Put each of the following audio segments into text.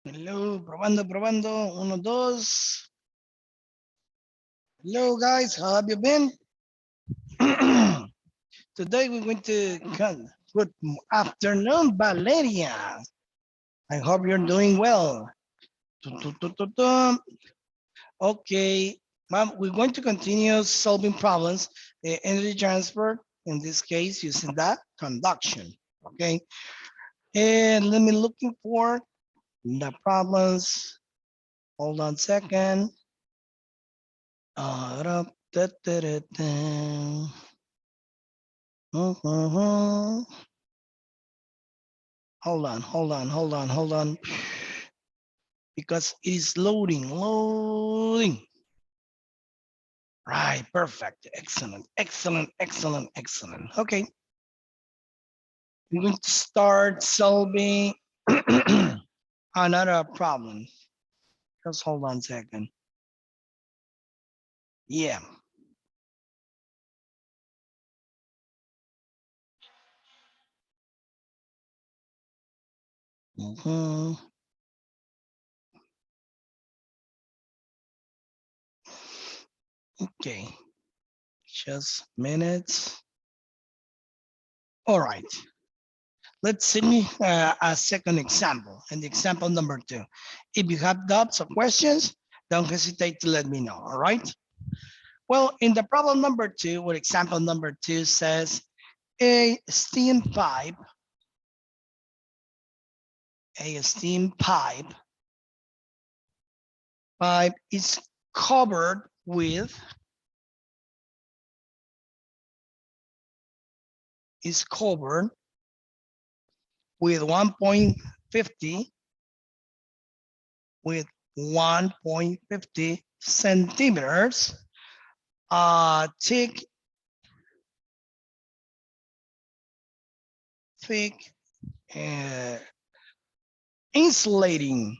Hello, probando, probando. Uno, dos. Hello, guys. How have you been? Today we're going to come. Good afternoon, Valeria. I hope you're doing well. Tu. Okay, ma'am, we're going to continue solving problems, energy transfer, in this case, using that conduction. Okay, and let me looking for the problems. Hold on a second. Da, da, da, da. Mhm. Hold on. Because it is loading. Right, perfect. Excellent. Okay, we're going to start solving another problem. Just hold on a second. Yeah. Mhm. Okay, just minutes. All right. Let's see a second example, and example number 2. If you have doubts or questions, don't hesitate to let me know, all right? Well, in the problem number 2, or example number 2 says, a steam pipe is covered with, 1.50 with 1.50 centimeters thick uh, insulating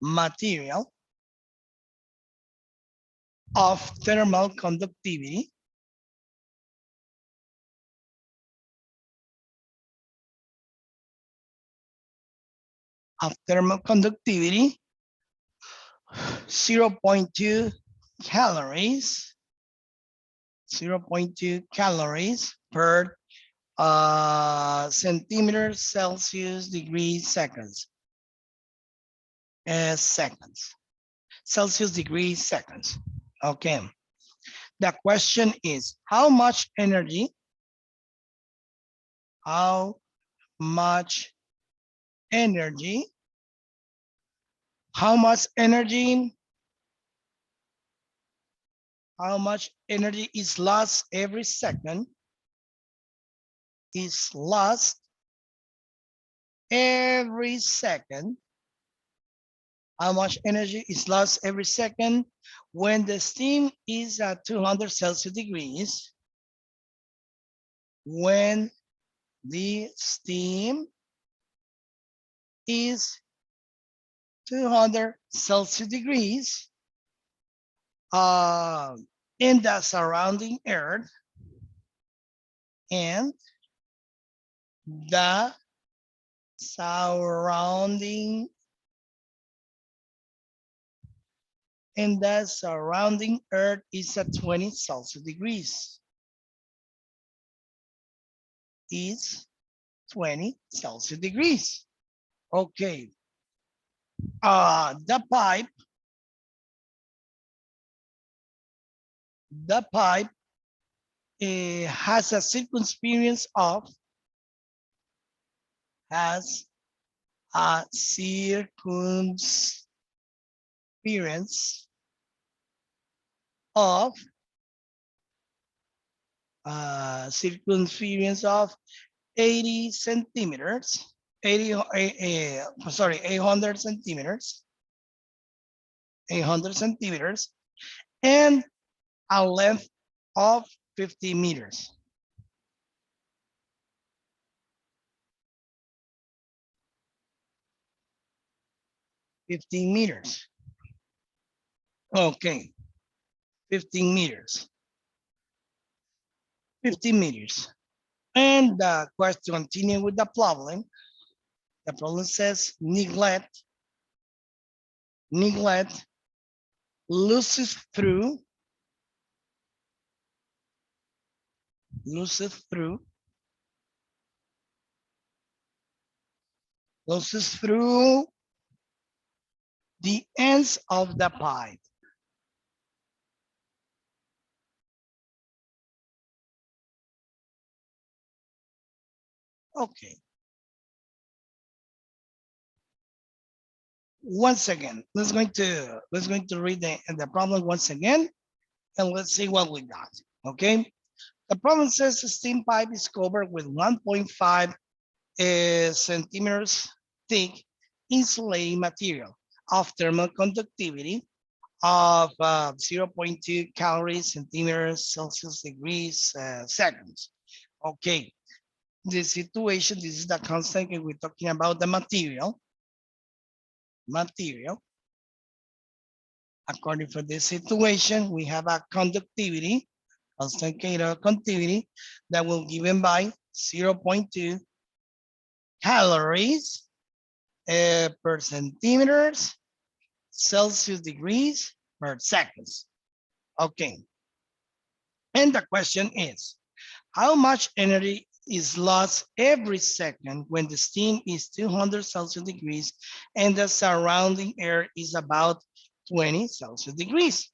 material of thermal conductivity of thermal conductivity 0.2 calories 0.2 calories per centimeter Celsius degrees seconds seconds Celsius degrees seconds. Okay, the question is how much energy how much energy how much energy is lost every second is lost every second how much energy is lost every second when the steam is at 200 Celsius degrees when the steam is 200 Celsius degrees uh, in the surrounding earth and the surrounding earth is at 20 Celsius degrees. Is 20 Celsius degrees. Okay. The pipe has a circumference of has a circumference of 80 centimeters, 800 centimeters, 800 centimeters, and a length of 50 meters. 15 meters. Okay, 15 meters. 50 meters. And the question continue with the problem. The problem says neglect loses through loses through the ends of the pipe. Okay. Once again, let's going to read the problem once again, and let's see what we got. Okay. The problem says the steam pipe is covered with 1.5 centimeters thick insulating material of thermal conductivity of 0.2 calories centimeters Celsius degrees seconds. Okay, the situation, this is the constant, and we're talking about the material. According to this situation, we have a conductivity, constant conductivity that will given by 0.2 calories per centimeters Celsius degrees per seconds. Okay. And the question is, how much energy is lost every second when the steam is 200 Celsius degrees and the surrounding air is about 20 Celsius degrees?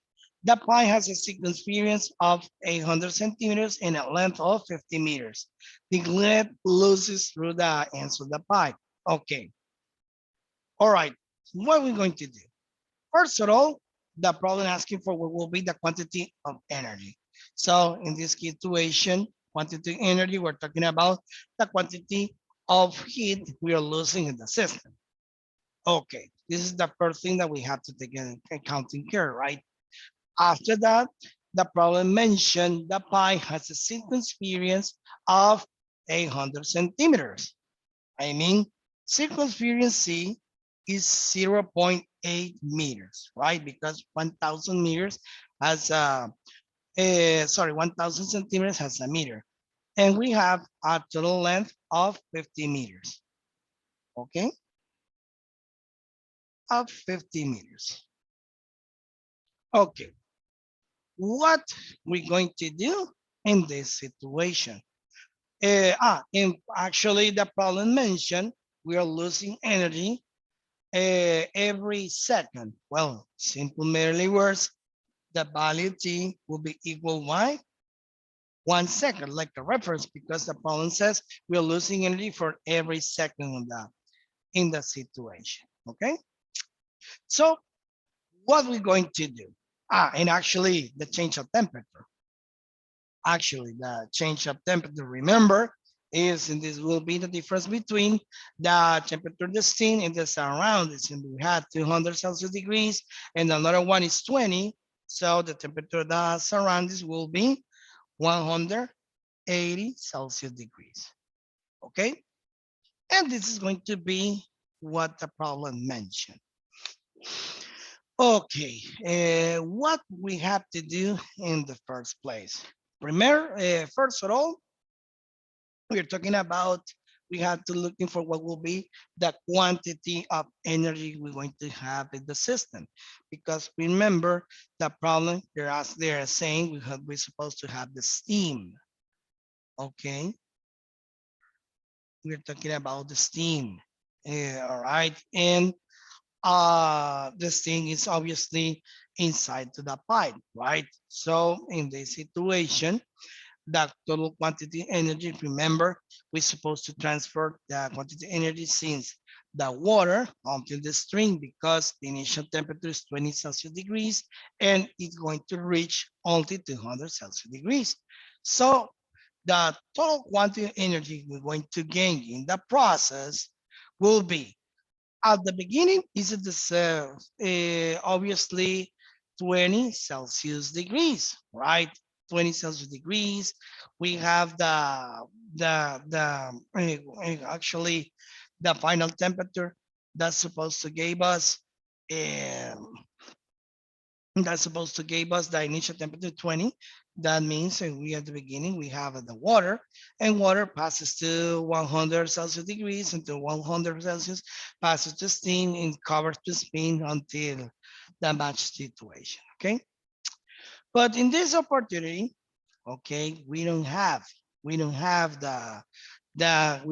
The pipe has a circumference of 800 centimeters and a length of 50 meters. The lead loses through the ends of the pipe. Okay. All right. What are we going to do? First of all, the problem asking for what will be the quantity of energy. So in this situation, quantity of energy, we're talking about the quantity of heat we are losing in the system. Okay, this is the first thing that we have to take into account in here, right? After that, the problem mentioned the pipe has a circumference of 800 centimeters. I mean, circumference C is 0.8 meters, right? Because 1,000 meters has 1,000 centimeters has a meter. And we have a total length of 50 meters, okay? Of 50 meters. Okay, what we're going to do in this situation? And actually the problem mentioned, we are losing energy every second. Well, simple merely words, the value t will be equal y 1 second, like a reference, because the problem says we're losing energy for every second in the situation. Okay, so what we're going to do? And actually the change of temperature. Actually, the change of temperature, remember, is, and this will be the difference between the temperature of the steam and the surroundings. And we had 200 Celsius degrees, and another one is 20. So the temperature of the surroundings will be 180 Celsius degrees. Okay? And this is going to be what the problem mentioned. Okay, what we have to do in the first place? Remember, first of all, we're talking about, we have to looking for what will be the quantity of energy we're going to have in the system. Because remember the problem, they're saying we're supposed to have the steam. Okay. We're talking about the steam. All right. And this thing is obviously inside to the pipe, right? So in this situation, the total quantity energy, remember, we're supposed to transfer the quantity energy since the water onto the stream, because the initial temperature is 20 Celsius degrees and it's going to reach only 200 Celsius degrees. So the total quantity energy we're going to gain in the process will be, at the beginning, is it the obviously 20 Celsius degrees, right? 20 Celsius degrees. We have actually the final temperature that's supposed to give us That's supposed to give us the initial temperature 20. That means we at the beginning, we have the water, and water passes to 100 Celsius degrees, and to 100 Celsius passes to steam and covers the spin until the match situation, okay? But in this opportunity, okay, we don't have we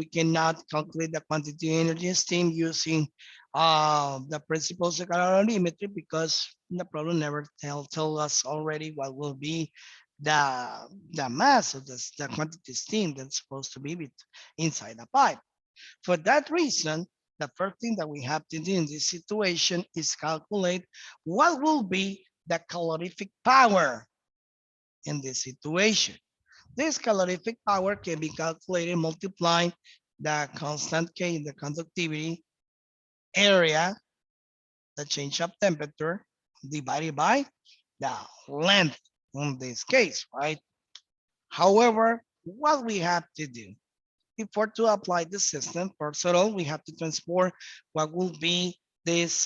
cannot calculate the quantity of energy in steam using the principles of calorimetry, because the problem never tell us already what will be the mass of the quantity of steam that's supposed to be inside the pipe. For that reason, the first thing that we have to do in this situation is calculate what will be the calorific power in this situation. This calorific power can be calculated multiplying the constant K, the conductivity area, the change of temperature, divided by the length in this case, right? However, what we have to do before to apply the system, first of all, we have to transform what will be this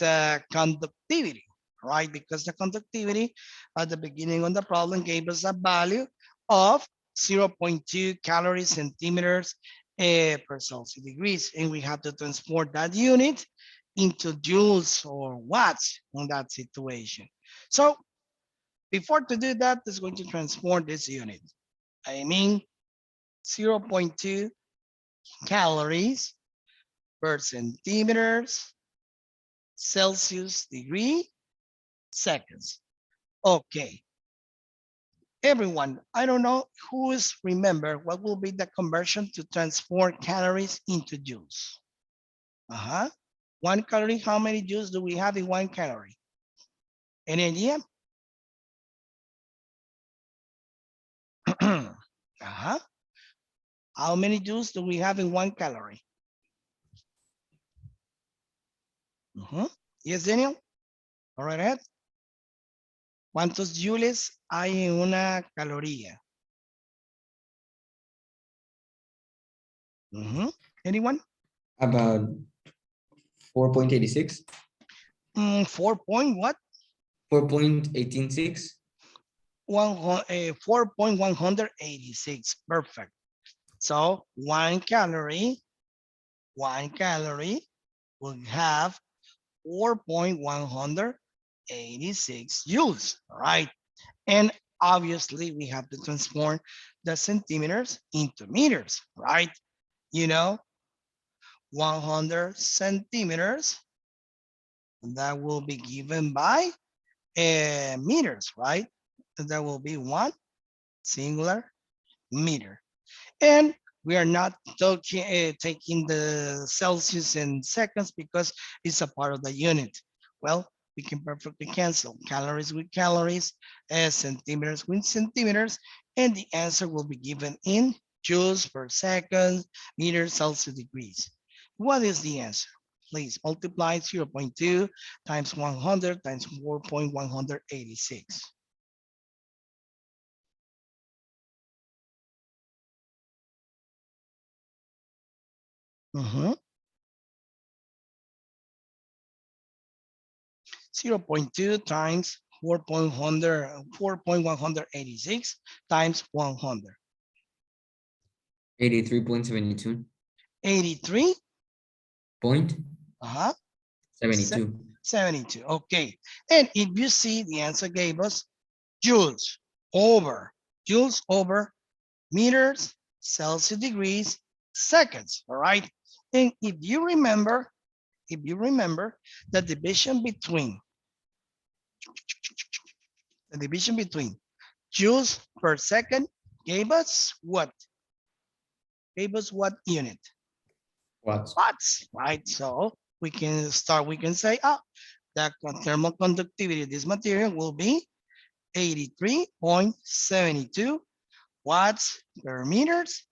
conductivity, right? Because the conductivity at the beginning of the problem gave us a value of 0.2 calories centimeters per Celsius degrees. And we have to transport that unit into joules or watts in that situation. So before to do that, it's going to transform this unit. I mean, 0.2 calories per centimeters Celsius degree seconds. Okay, everyone, I don't know who is remember what will be the conversion to transform calories into joules. Uh-huh. 1 calorie, how many joules do we have in 1 calorie? Any idea? Uh-huh. How many joules do we have in 1 calorie? Yes, Daniel? All right, ahead. ¿Cuántos joules hay en una caloría? Anyone? About 4.86. 4 point what? 4.186. 4.186. Perfect. So 1 calorie will have 4.186 joules, right? And obviously we have to transform the centimeters into meters, right? You know, 100 centimeters, that will be given by meters, right? That will be 1 singular meter. And we are not taking the Celsius and seconds because it's a part of the unit. Well, we can perfectly cancel calories with calories, centimeters with centimeters, and the answer will be given in joules per second, meters, Celsius degrees. What is the answer? Please multiply 0.2 times 100 times 4.186. 0.2 times 4.186 times 100. 83.72. 83. Point Uh-huh. 72. 72. Okay. And if you see, the answer gave us joules over meters, Celsius degrees, seconds. All right. And if you remember, the division between joules per second gave us what? Gave us what unit? Watts. Watts, right? So we can say, the thermal conductivity of this material will be 83.72 watts per meters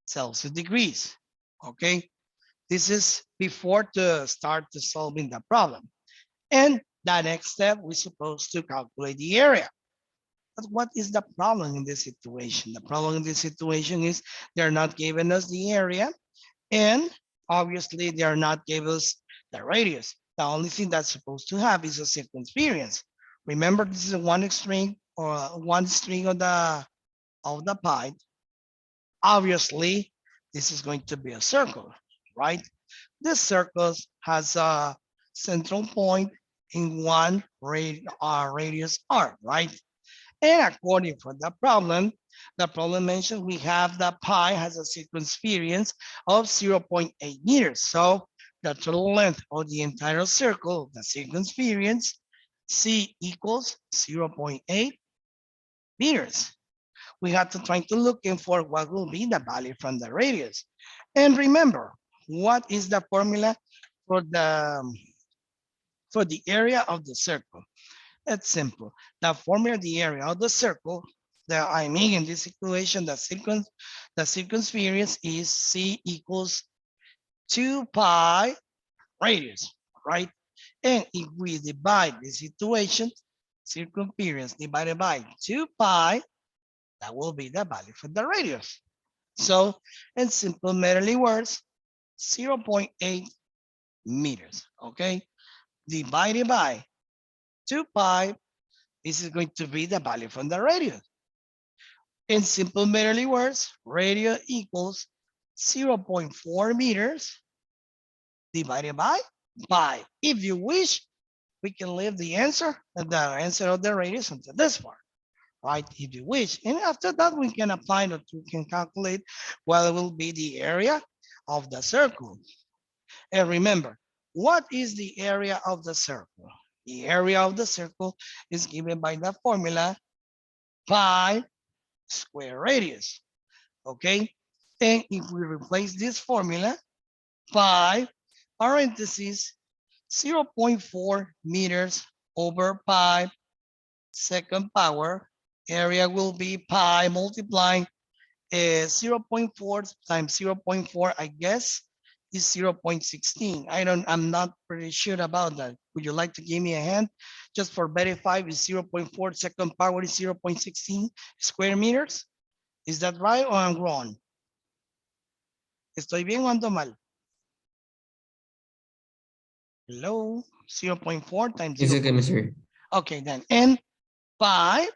Celsius degrees. Okay, this is before to start to solving the problem. And the next step, we're supposed to calculate the area. But what is the problem in this situation? The problem in this situation is they're not giving us the area, and obviously they are not giving us the radius. The only thing that's supposed to have is a circumference, Remember, this is one string or one string of the pie. Obviously, this is going to be a circle, right? This circle has a central point in one radius r, right? And according for the problem mentioned we have the pi has a circumference of 0.8 meters. So the total length of the entire circle, the circumference, c equals 0.8 meters. We have to try to look in for what will be the value from the radius. And remember, what is the formula for the area of the circle? It's simple. The formula of the area of the circle, I mean in this equation, the circumference is c equals 2 pi radius, right? And if we divide the situation, circumference divided by 2 pi, that will be the value for the radius. So in simple merely words, 0.8 meters, okay? Divided by 2 pi, this is going to be the value from the radius. In simple merely words, radius equals 0.4 meters divided by pi. If you wish, we can leave the answer of the radius until this part, right? If you wish. And after that, we can apply that we can calculate what will be the area of the circle. And remember, what is the area of the circle? The area of the circle is given by the formula pi square radius, okay? And if we replace this formula, pi parentheses 0.4 meters over pi second power, area will be pi multiplying 0.4 times 0.4, I guess, is 0.16. I'm not pretty sure about that. Would you like to give me a hand? Just for verify, is 0.4 second power is 0.16 square meters? Is that right or I'm wrong? ¿Estoy bien o ando mal? Hello, 0.4 times Is 0. it good, Mr.? Okay, then, and pi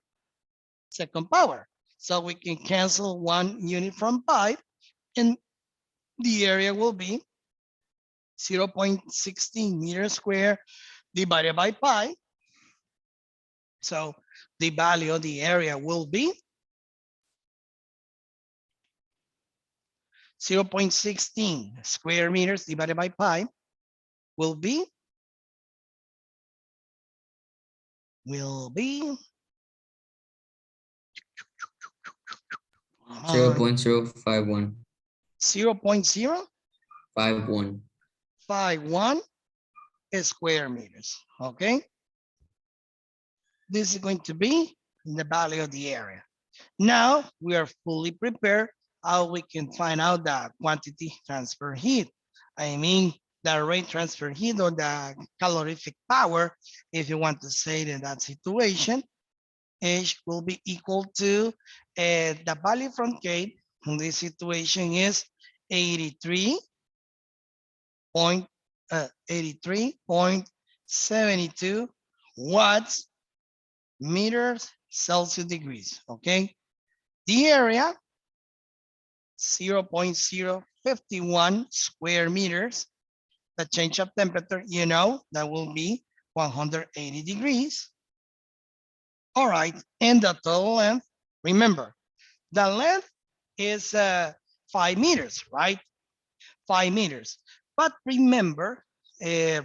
second power. So we can cancel one unit from pi, and the area will be 0.16 meters square divided by pi. So the value of the area will be 0.16 square meters divided by pi will be 0.051. 0.051 51. square meters. Okay, this is going to be the value of the area. Now we are fully prepared how we can find out the quantity transfer heat. I mean the rate transfer heat or the calorific power, if you want to say it in that situation, H will be equal to the value from K in this situation is 83.72 watts meters Celsius degrees. Okay, the area 0.051 square meters. The change of temperature, you know, that will be 180 degrees. All right, and the total length, remember, the length is 5 meters, right? 5 meters. But remember, a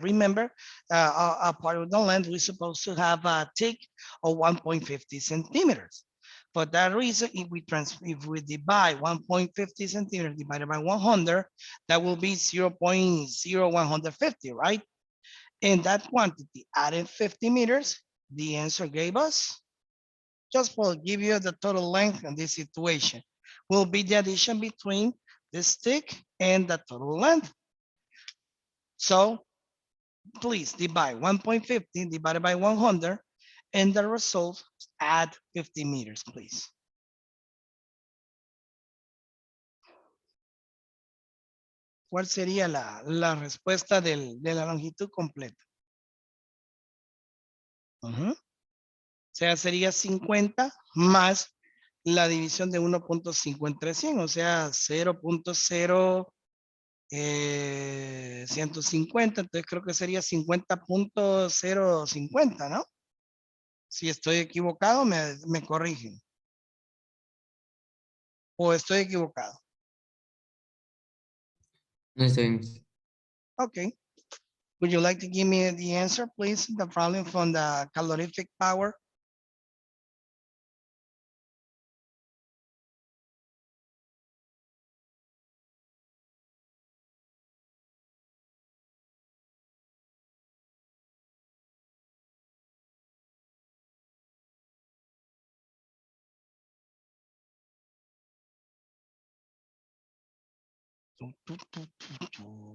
part of the length, we're supposed to have a thick of 1.50 centimeters. For that reason, if we divide 1.50 centimeters divided by 100, that will be 0.0150, right? And that quantity added 50 meters, the answer gave us, just for give you the total length in this situation, will be the addition between the stick and the total length. So please divide 1.50 divided by 100 and the result add 50 meters, please. ¿Cuál sería la respuesta de la longitud completa? sea, sería 50 más la división de 1.5 entre 100, o sea, 0.150, entonces creo que sería 50.050, ¿no? Si estoy equivocado, me corrigen. ¿O estoy equivocado? No está bien. Okay. Would you like to give me the answer, please? The problem from the calorific power.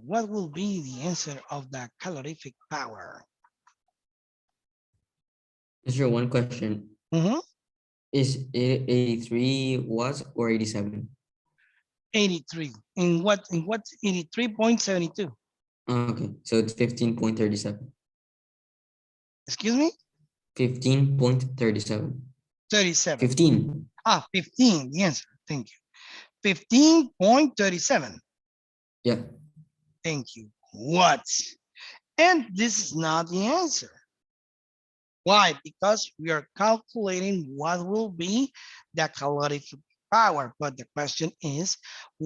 What will be the answer of the calorific power? Is there one question? Mhm. Is it 83 watts or 87? 83. In what? 83.72. Okay, so it's 15.37. Excuse me? 15.37. 37. 15. 15. The answer. Thank you. 15.37. Yeah. Thank you. Watts. And this is not the answer. Why? Because we are calculating what will be the calorific power. But the question is,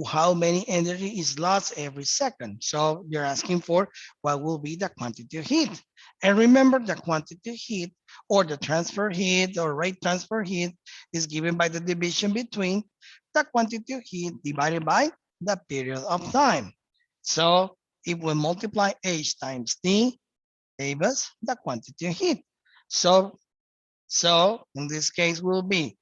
how many energy is lost every second? So you're asking for what will be the quantity of heat. And remember, the quantity of heat or the transfer heat or rate transfer heat is given by the division between the quantity of heat divided by the period of time. So if we multiply H times T, gave us the quantity of heat. So, in this case will be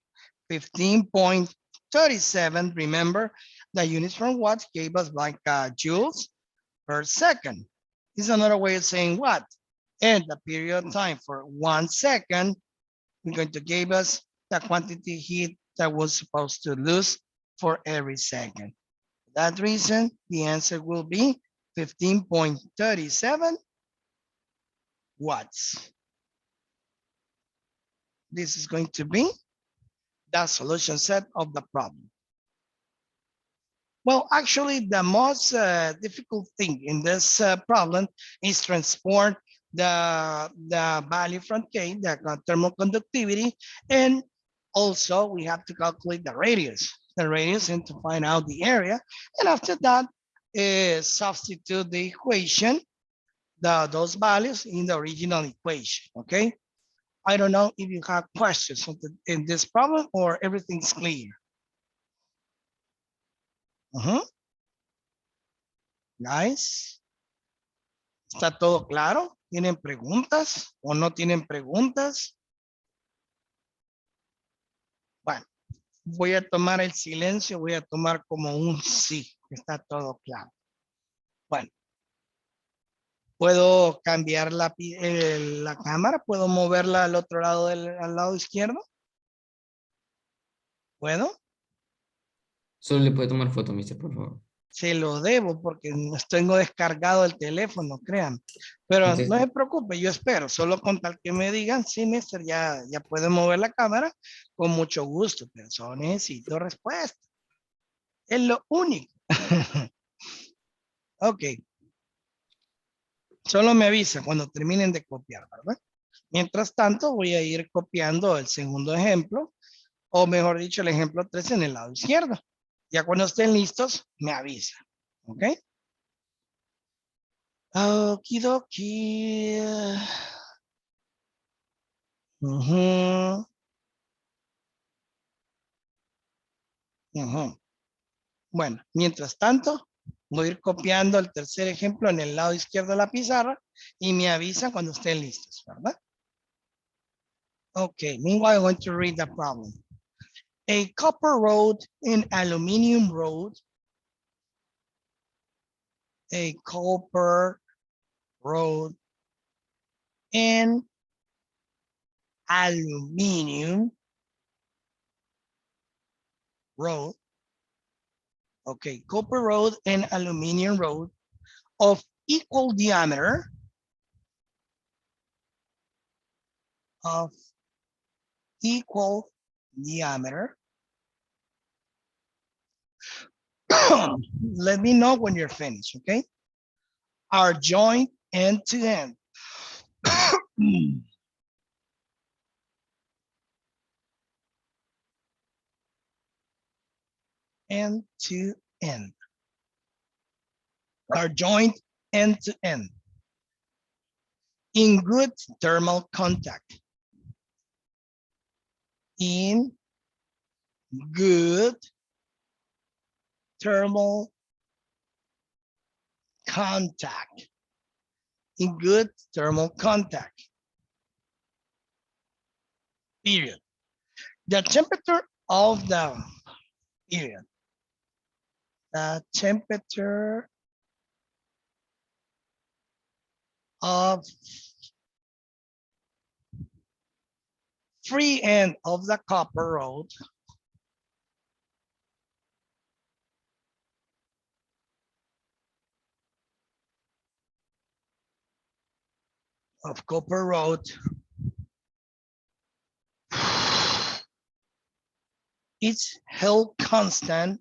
15.37. Remember, the units from watts gave us like joules per second. This is another way of saying what? And the period of time for 1 second, we're going to give us the quantity of heat that was supposed to lose for every second. For that reason, the answer will be 15.37 watts. This is going to be the solution set of the problem. Well, actually, the most difficult thing in this problem is transform the value from K, the thermal conductivity, and also we have to calculate the radius, and to find out the area. And after that, substitute the equation, those values in the original equation, okay? I don't know if you have questions in this problem or everything's clear. Guys, ¿está todo claro? ¿Tienen preguntas o no tienen preguntas? Bueno, voy a tomar el silencio, voy a tomar como un sí, está todo claro. Bueno, ¿puedo cambiar la cámara? ¿Puedo moverla al otro lado, al lado izquierdo? ¿Puedo? Solo le puede tomar foto, mister, por favor. Se lo debo porque no tengo descargado el teléfono, crean. Pero no se preocupe, yo espero, solo con tal que me digan, sí, mister, ya puede mover la cámara, con mucho gusto, pero solo necesito respuesta. Es lo único. Ok. Solo me avisa cuando terminen de copiar, ¿verdad? Mientras tanto, voy a ir copiando el segundo ejemplo, o mejor dicho, el ejemplo 3 en el lado izquierdo. Ya cuando estén listos, me avisa. ¿Ok? Okidoki. Ujú, ujú. Bueno, mientras tanto, voy a ir copiando el tercer ejemplo en el lado izquierdo de la pizarra y me avisan cuando estén listos, ¿verdad? Okay, meanwhile, I'm going to read the problem. A copper rod and aluminum rod, a copper rod and aluminum rod. Okay, copper rod and aluminum rod of equal diameter of equal diameter. Let me know when you're finished, okay? Are joined end to end. End to end. Are joined end to end in good thermal contact. In good thermal contact. In good thermal contact. Period. The temperature of the period. The temperature of free end of the copper rod of copper rod is held constant,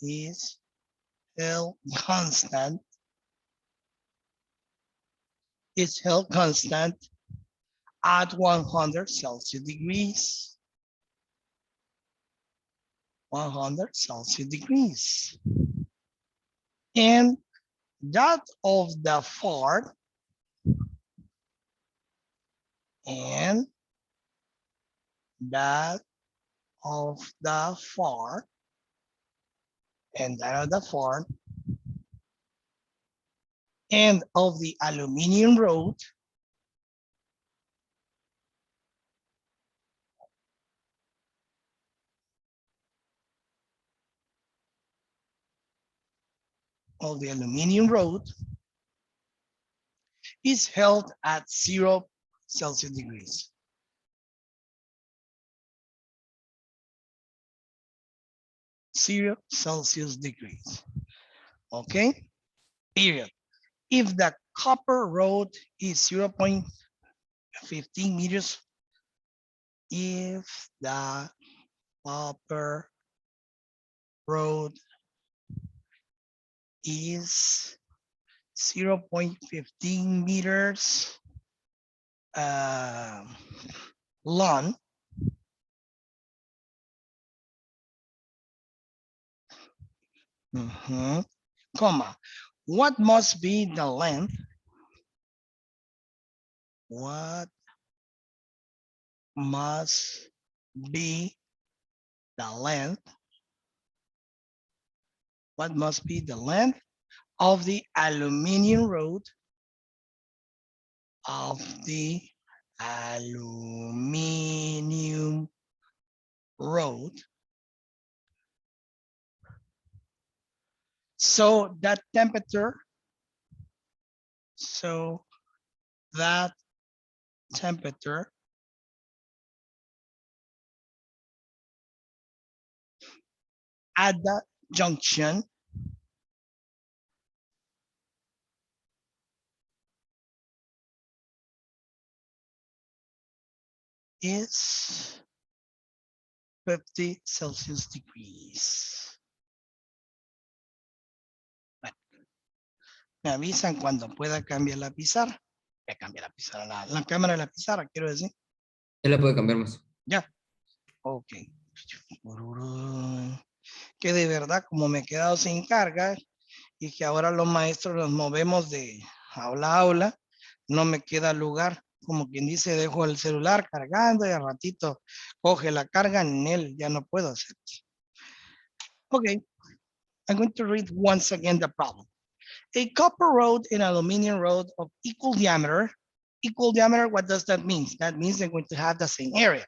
is held constant, is held constant at 100 Celsius degrees. 100 Celsius degrees. And that of the fart and that of the fart and that of the fart and of the aluminum rod of the aluminum rod is held at 0 Celsius degrees. 0 Celsius degrees. Okay, period. If the copper rod is 0.15 meters, if the copper rod is 0.15 meters long, comma, what must be the length? What must be the length? What must be the length of the aluminum rod of the aluminum rod? So that temperature, so that temperature at the junction is 50 Celsius degrees. Bueno, me avisan cuando pueda cambiar la pizarra. Ya cambia la pizarra, la cámara de la pizarra, quiero decir. Él la puede cambiar más. Ya, ok. Que de verdad, como me he quedado sin carga y que ahora los maestros nos movemos de aula a aula, no me queda lugar. Como quien dice, dejo el celular cargando y al ratito coge la carga en él, ya no puedo hacer eso. Okay, I'm going to read once again the problem. A copper rod and aluminum rod of equal diameter. Equal diameter, what does that mean? That means they're going to have the same area.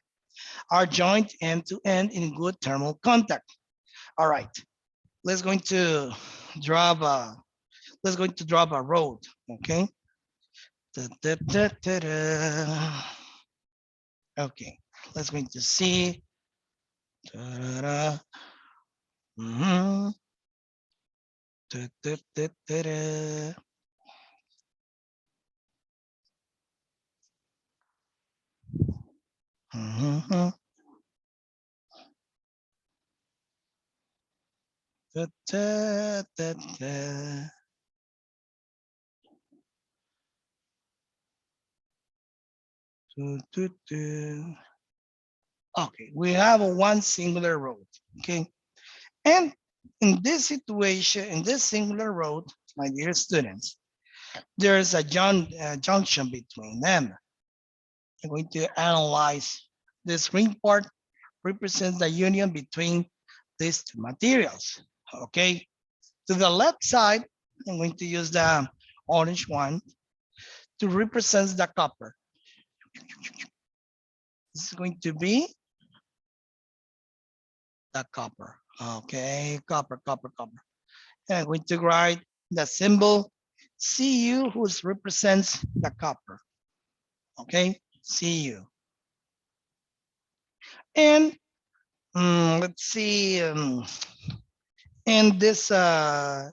Are joined end to end in good thermal contact. All right, let's going to drop a rod, okay? Okay, let's going to see. Mhm. Da, da, da, da. Do, do, do. Okay, we have a one singular road. Okay, and in this situation, in this singular road, my dear students, there's a junction between them. I'm going to analyze this green part represents the union between these two materials. Okay, to the left side, I'm going to use the orange one to represent the copper. This is going to be the copper. Okay, copper, copper, copper. And I'm going to write the symbol Cu, which represents the copper. Okay, Cu. And let's see, and this, let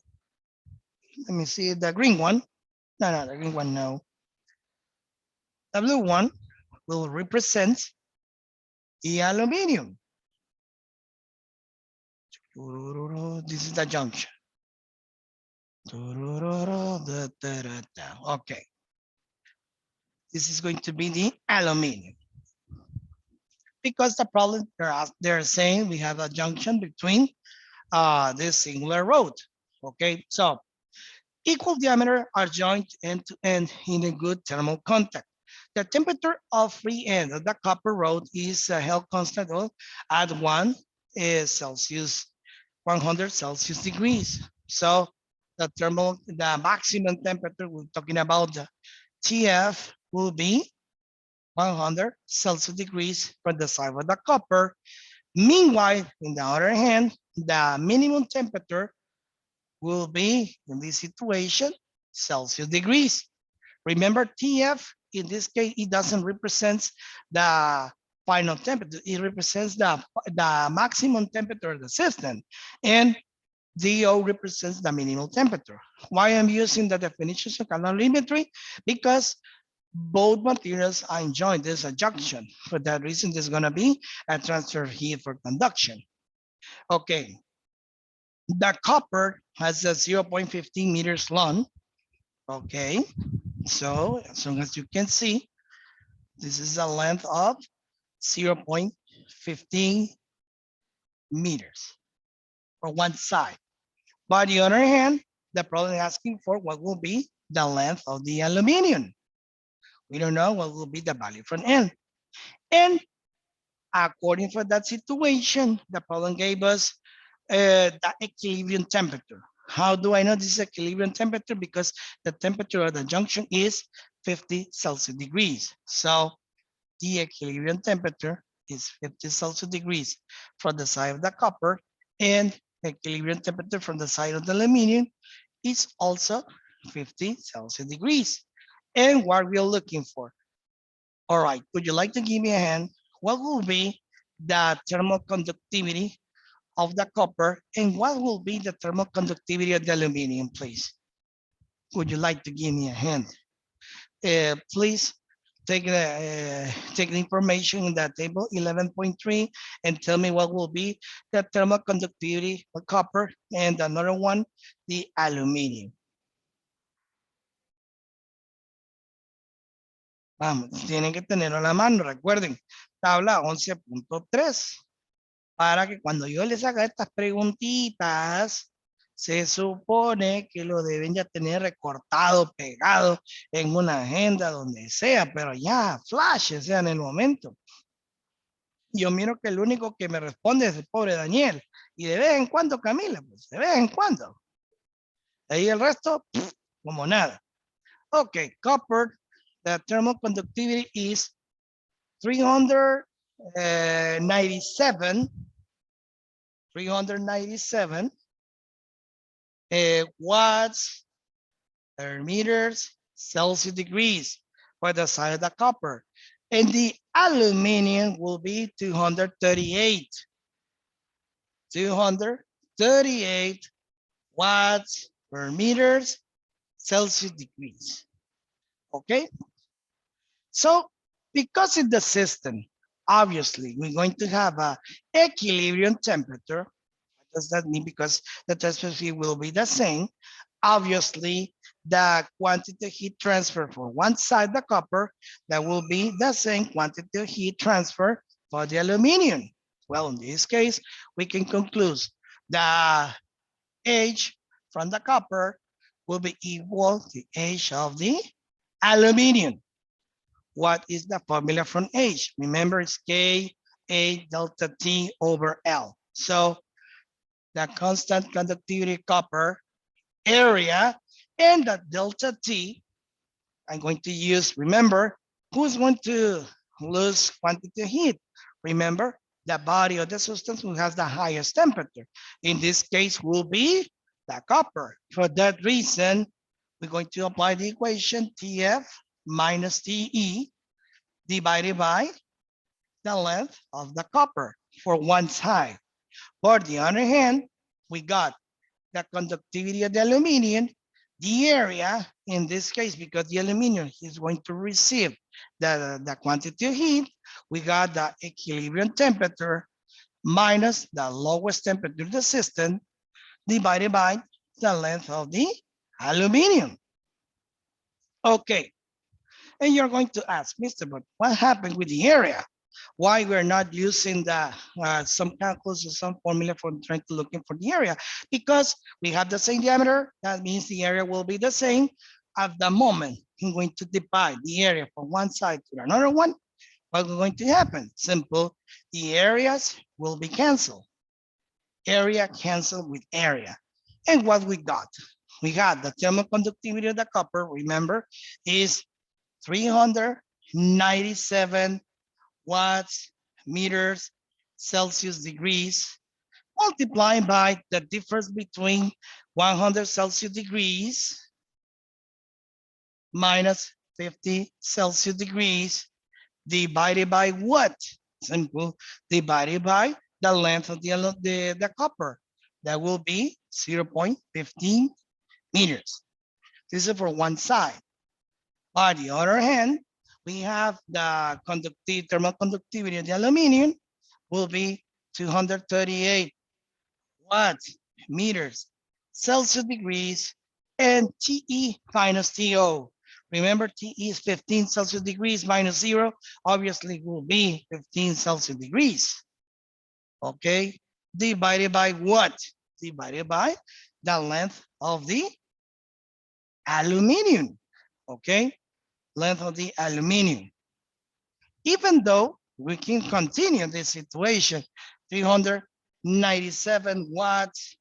me see, the green one. No, no, the green one, no. The blue one will represent the aluminum. This is the junction. Okay, this is going to be the aluminum. Because the problem they're saying we have a junction between this singular road. Okay, so equal diameter are joined end to end in a good thermal contact. The temperature of free end of the copper rod is held constant at 1 is Celsius, 100 Celsius degrees. So the maximum temperature we're talking about, the TF will be 100 Celsius degrees for the side of the copper. Meanwhile, in the other hand, the minimum temperature will be, in this situation, Celsius degrees. Remember, TF, in this case, it doesn't represent the final temperature. It represents the maximum temperature of the system. And DO represents the minimum temperature. Why I'm using the definitions of calorimetry? Because both materials are joined. There's a junction. For that reason, there's going to be a transfer heat for conduction. Okay. The copper has a 0.15 meters long. Okay. So as long as you can see, this is a length of 0.15 meters for one side. By the other hand, the problem is asking for what will be the length of the aluminum. We don't know what will be the value from N. And according for that situation, the problem gave us the equilibrium temperature. How do I know this is equilibrium temperature? Because the temperature of the junction is 50 Celsius degrees. So the equilibrium temperature is 50 Celsius degrees from the side of the copper, and the equilibrium temperature from the side of the aluminum is also 50 Celsius degrees. And what we're looking for. All right, would you like to give me a hand? What will be the thermal conductivity of the copper, and what will be the thermal conductivity of the aluminum, please? Would you like to give me a hand? Please take the information in that table 11.3 and tell me what will be the thermal conductivity of copper, and another one, the aluminum. Vamos, tienen que tenerlo a la mano, recuerden, tabla 11.3, para que cuando yo les haga estas preguntitas, se supone que lo deben ya tener recortado, pegado en una agenda, donde sea, pero ya, flash, sea en el momento. Yo miro que el único que me responde es el pobre Daniel, y de vez en cuando Camila, pues de vez en cuando. Ahí el resto, como nada. Okay, copper, the thermal conductivity is 397 watts per meters Celsius degrees for the side of the copper. And the aluminum will be 238 watts per meters Celsius degrees. Okay, so because in the system, Obviously, we're going to have a equilibrium temperature. What does that mean? Because the temperature will be the same. Obviously, the quantity of heat transfer for one side, the copper, that will be the same quantity of heat transfer for the aluminum. Well, in this case, we can conclude the H from the copper will be equal to H of the aluminum. What is the formula from H? Remember, it's K A delta T over L. So the constant conductivity copper area and the delta T, I'm going to use, remember, who's going to lose quantity of heat? Remember, the body of the substance who has the highest temperature. In this case, will be the copper. For that reason, we're going to apply the equation TF minus TE divided by the length of the copper for one side. For the other hand, we got the conductivity of the aluminum, the area, in this case, because the aluminum is going to receive the quantity of heat, we got the equilibrium temperature minus the lowest temperature of the system divided by the length of the aluminum. Okay, and you're going to ask, Mr. But what happened with the area? Why we're not using the some calculus or some formula for trying to looking for the area? Because we have the same diameter, that means the area will be the same. At the moment, I'm going to divide the area from one side to another one. What's going to happen? Simple, the areas will be canceled. Area canceled with area. And what we got? We got the thermal conductivity of the copper, remember, is 397 watts, meters, Celsius degrees, multiplied by the difference between 100 Celsius degrees minus 50 Celsius degrees divided by what? Simple, divided by the length of the copper. That will be 0.15 meters. This is for one side. On the other hand, we have the thermal conductivity of the aluminum will be 238 watts, meters, Celsius degrees, and TE minus TO. Remember, TE is 15 Celsius degrees minus 0, obviously will be 15 Celsius degrees. Okay, divided by what? Divided by the length of the aluminum. Okay, length of the aluminum. Even though we can continue this situation, 397 watts,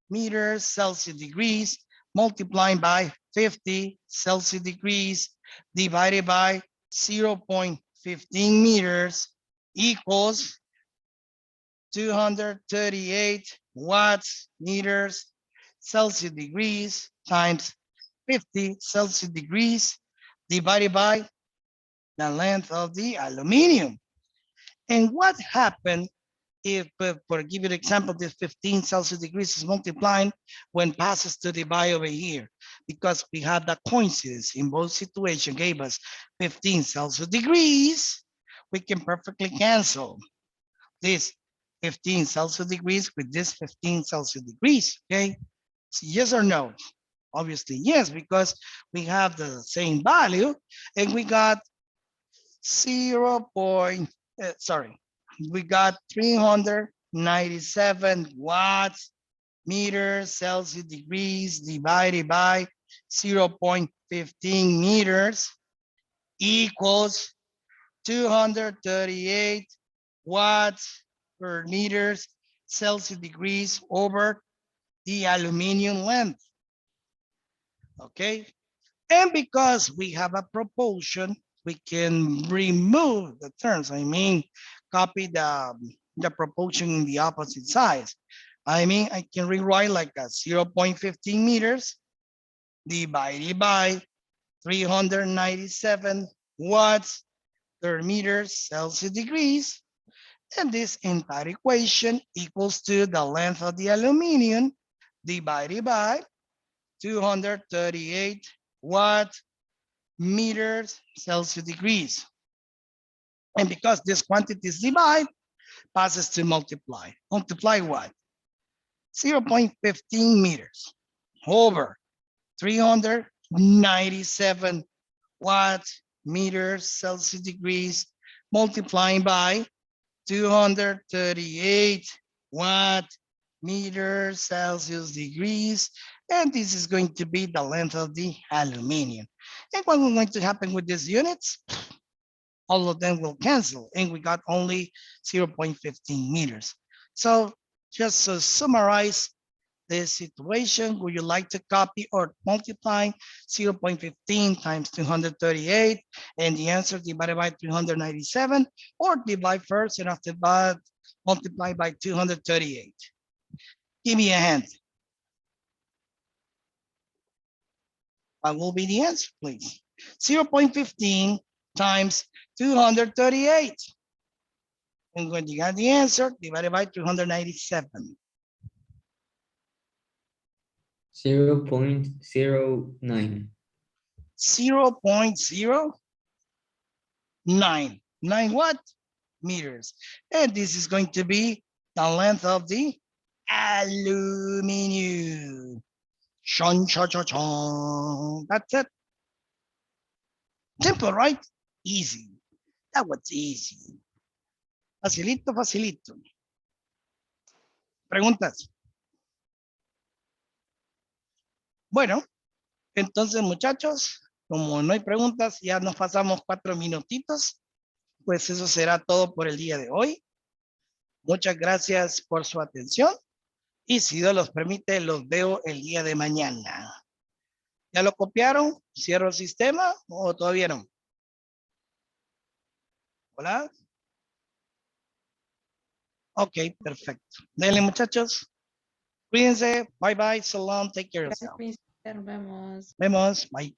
meters, Celsius degrees, multiplied by 50 Celsius degrees, divided by 0.15 meters equals 238 watts, meters, Celsius degrees times 50 Celsius degrees divided by the length of the aluminum. And what happened if, for give you an example, this 15 Celsius degrees is multiplying when passes to the by over here, because we have that coincidence in both situations gave us 15 Celsius degrees, we can perfectly cancel this 15 Celsius degrees with this 15 Celsius degrees, okay? So yes or no? Obviously, yes, because we have the same value and we got 0. Sorry, we got 397 watts, meters, Celsius degrees divided by 0.15 meters equals 238 watts per meters Celsius degrees over the aluminum length. Okay, and because we have a proportion, we can remove the terms. I mean, copy the proportion in the opposite sides. I mean, I can rewrite like a 0.15 meters divided by 397 watts per meter Celsius degrees. And this entire equation equals to the length of the aluminum divided by 238 watts meters Celsius degrees. And because this quantity is divide, passes to multiply. Multiply what? 0.15 meters over 397 watt meters Celsius degrees multiplying by 238 watt meters Celsius degrees. And this is going to be the length of the aluminum. And what is going to happen with these units? All of them will cancel, and we got only 0.15 meters. So just to summarize this situation, would you like to copy or multiply 0.15 times 238 and the answer divided by 397, or divide first and after that multiply by 238? Give me a hand. What will be the answer, please? 0.15 times 238. And when you got the answer, divided by 297. 0.09. 0.09. 9 what? Meters. And this is going to be the length of the aluminum. Shun, shun, shun, shun. That's it. Simple, right? Easy. That was easy. Facilito, facilito. Preguntas. Bueno, entonces muchachos, como no hay preguntas, ya nos pasamos 4 minutitos. Pues eso será todo por el día de hoy. Muchas gracias por su atención. Y si Dios los permite, los veo el día de mañana. ¿Ya lo copiaron? ¿Cierro el sistema o todavía no? ¿Hola? Ok, perfecto. Denle muchachos. Cuídense. Bye bye. So long. Take care of Gracias, yourself. Príncipe. Nos vemos. Vemos. Bye.